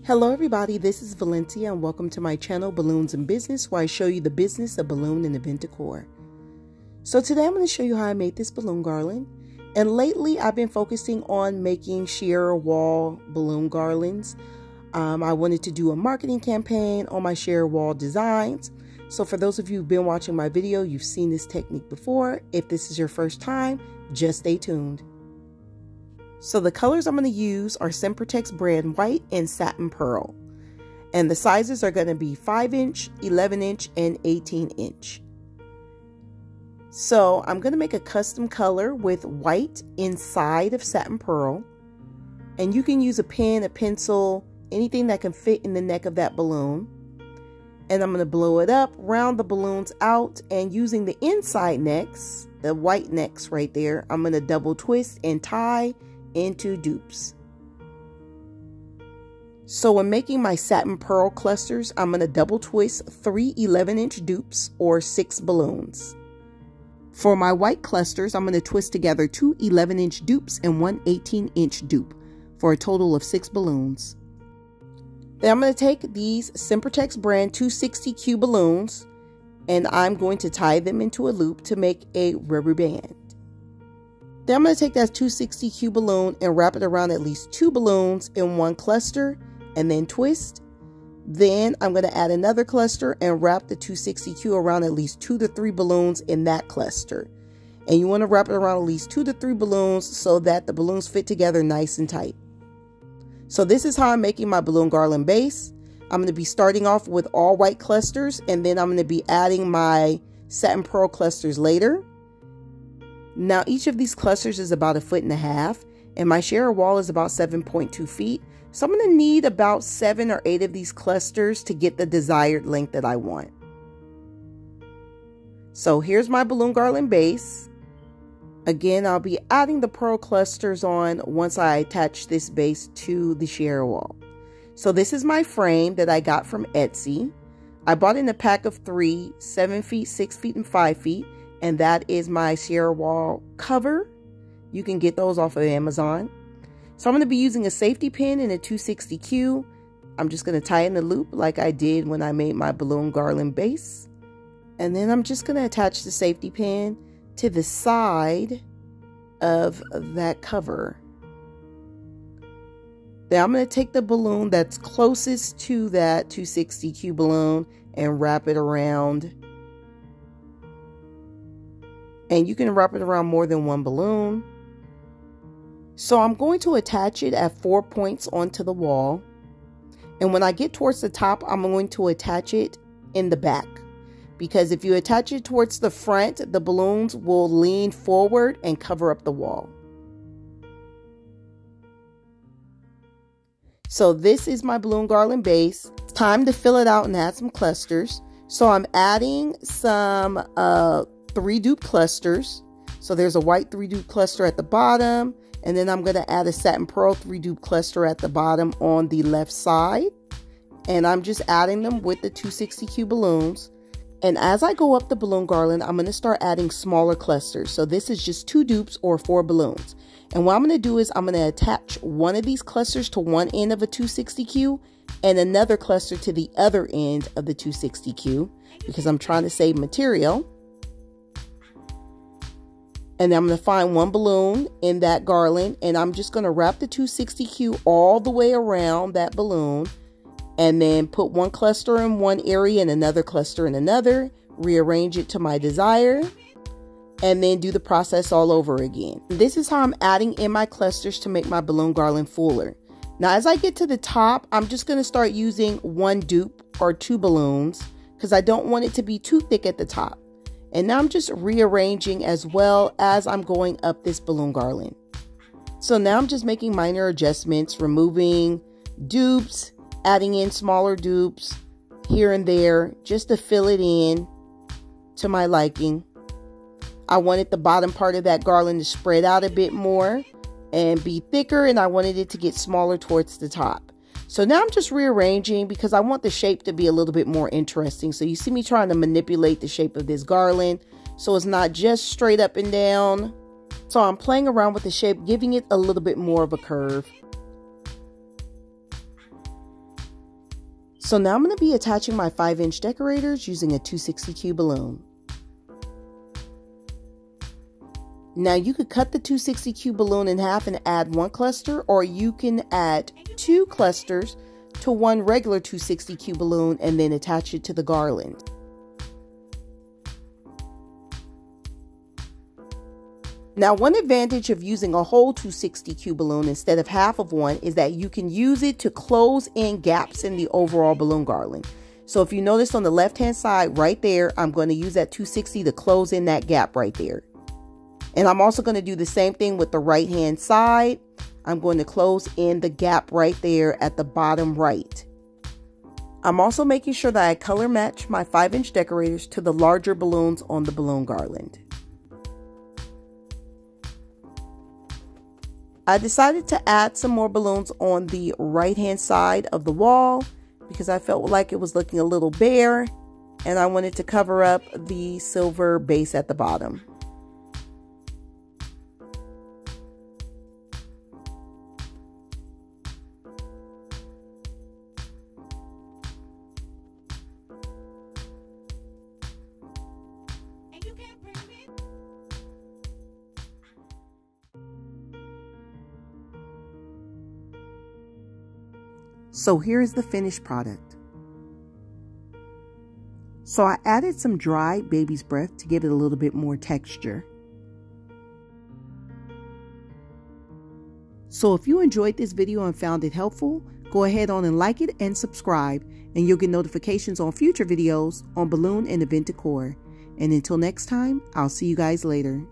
Hello everybody, this is Valencia and welcome to my channel Balloons and Business, where I show you the business of balloon and event decor. So today I'm going to show you how I made this balloon garland. And lately I've been focusing on making aChiara wall balloon garlands. I wanted to do a marketing campaign on my aChiara wall designs. So for those of you who've been watching my video, you've seen this technique before. If this is your first time, just stay tuned. So the colors I'm going to use are Sempertex brand white and satin pearl. And the sizes are going to be 5-inch, 11-inch, and 18-inch. So I'm going to make a custom color with white inside of satin pearl. And you can use a pen, a pencil, anything that can fit in the neck of that balloon. And I'm going to blow it up, round the balloons out, and using the inside necks, the white necks right there, I'm going to double twist and tie into dupes. So when making my satin pearl clusters, I'm going to double twist 3 11-inch dupes or 6 balloons. For my white clusters, I'm going to twist together 2 11-inch dupes and 1 18-inch dupe for a total of 6 balloons. Then I'm going to take these Sempertex brand 260Q balloons and I'm going to tie them into a loop to make a rubber band. Then I'm going to take that 260Q balloon and wrap it around at least 2 balloons in one cluster and then twist. Then I'm going to add another cluster and wrap the 260Q around at least 2 to 3 balloons in that cluster. And you want to wrap it around at least 2 to 3 balloons so that the balloons fit together nice and tight. So this is how I'm making my balloon garland base. I'm going to be starting off with all white clusters and then I'm going to be adding my satin pearl clusters later. Now each of these clusters is about 1.5 feet and my aChiara wall is about 7.2 feet. So I'm going to need about 7 or 8 of these clusters to get the desired length that I want. So here's my balloon garland base. Again, I'll be adding the pearl clusters on once I attach this base to the aChiara wall. So this is my frame that I got from Etsy. I bought in a pack of 3, 7 feet, 6 feet, and 5 feet. And that is my aChiara wall cover. You can get those off of Amazon. So I'm going to be using a safety pin and a 260Q. I'm just going to tie in the loop like I did when I made my balloon garland base. And then I'm just going to attach the safety pin to the side of that cover. Then I'm going to take the balloon that's closest to that 260Q balloon and wrap it around. And you can wrap it around more than one balloon. So I'm going to attach it at 4 points onto the wall. And when I get towards the top, I'm going to attach it in the back. Because if you attach it towards the front, the balloons will lean forward and cover up the wall. So this is my balloon garland base. It's time to fill it out and add some clusters. So I'm adding some 3 dupe clusters. So there's a white 3 dupe cluster at the bottom, and then I'm going to add a satin pearl 3 dupe cluster at the bottom on the left side, and I'm just adding them with the 260Q balloons. And as I go up the balloon garland, I'm going to start adding smaller clusters. So this is just 2 dupes or 4 balloons. And what I'm going to do is I'm going to attach one of these clusters to one end of a 260Q and another cluster to the other end of the 260Q because I'm trying to save material. And then I'm going to find one balloon in that garland and I'm just going to wrap the 260Q all the way around that balloon and then put one cluster in one area and another cluster in another, rearrange it to my desire, and then do the process all over again. This is how I'm adding in my clusters to make my balloon garland fuller. Now as I get to the top, I'm just going to start using 1 dupe or 2 balloons because I don't want it to be too thick at the top. And now I'm just rearranging as well as I'm going up this balloon garland. So now I'm just making minor adjustments, removing dupes, adding in smaller dupes here and there just to fill it in to my liking. I wanted the bottom part of that garland to spread out a bit more and be thicker, and I wanted it to get smaller towards the top. So now I'm just rearranging because I want the shape to be a little bit more interesting. So you see me trying to manipulate the shape of this garland so it's not just straight up and down. So I'm playing around with the shape, giving it a little bit more of a curve. So now I'm going to be attaching my 5-inch decorators using a 260Q balloon. Now you could cut the 260Q balloon in half and add 1 cluster, or you can add 2 clusters to 1 regular 260Q balloon and then attach it to the garland. Now, one advantage of using a whole 260Q balloon instead of half of one is that you can use it to close in gaps in the overall balloon garland. So if you notice on the left-hand side right there, I'm going to use that 260 to close in that gap right there. And I'm also going to do the same thing with the right-hand side. I'm going to close in the gap right there at the bottom right. I'm also making sure that I color match my 5-inch decorators to the larger balloons on the balloon garland. I decided to add some more balloons on the right-hand side of the wall because I felt like it was looking a little bare and I wanted to cover up the silver base at the bottom. So here is the finished product. So I added some dried baby's breath to give it a little bit more texture. So if you enjoyed this video and found it helpful, go ahead on and like it and subscribe, and you'll get notifications on future videos on balloon and event decor. And until next time, I'll see you guys later.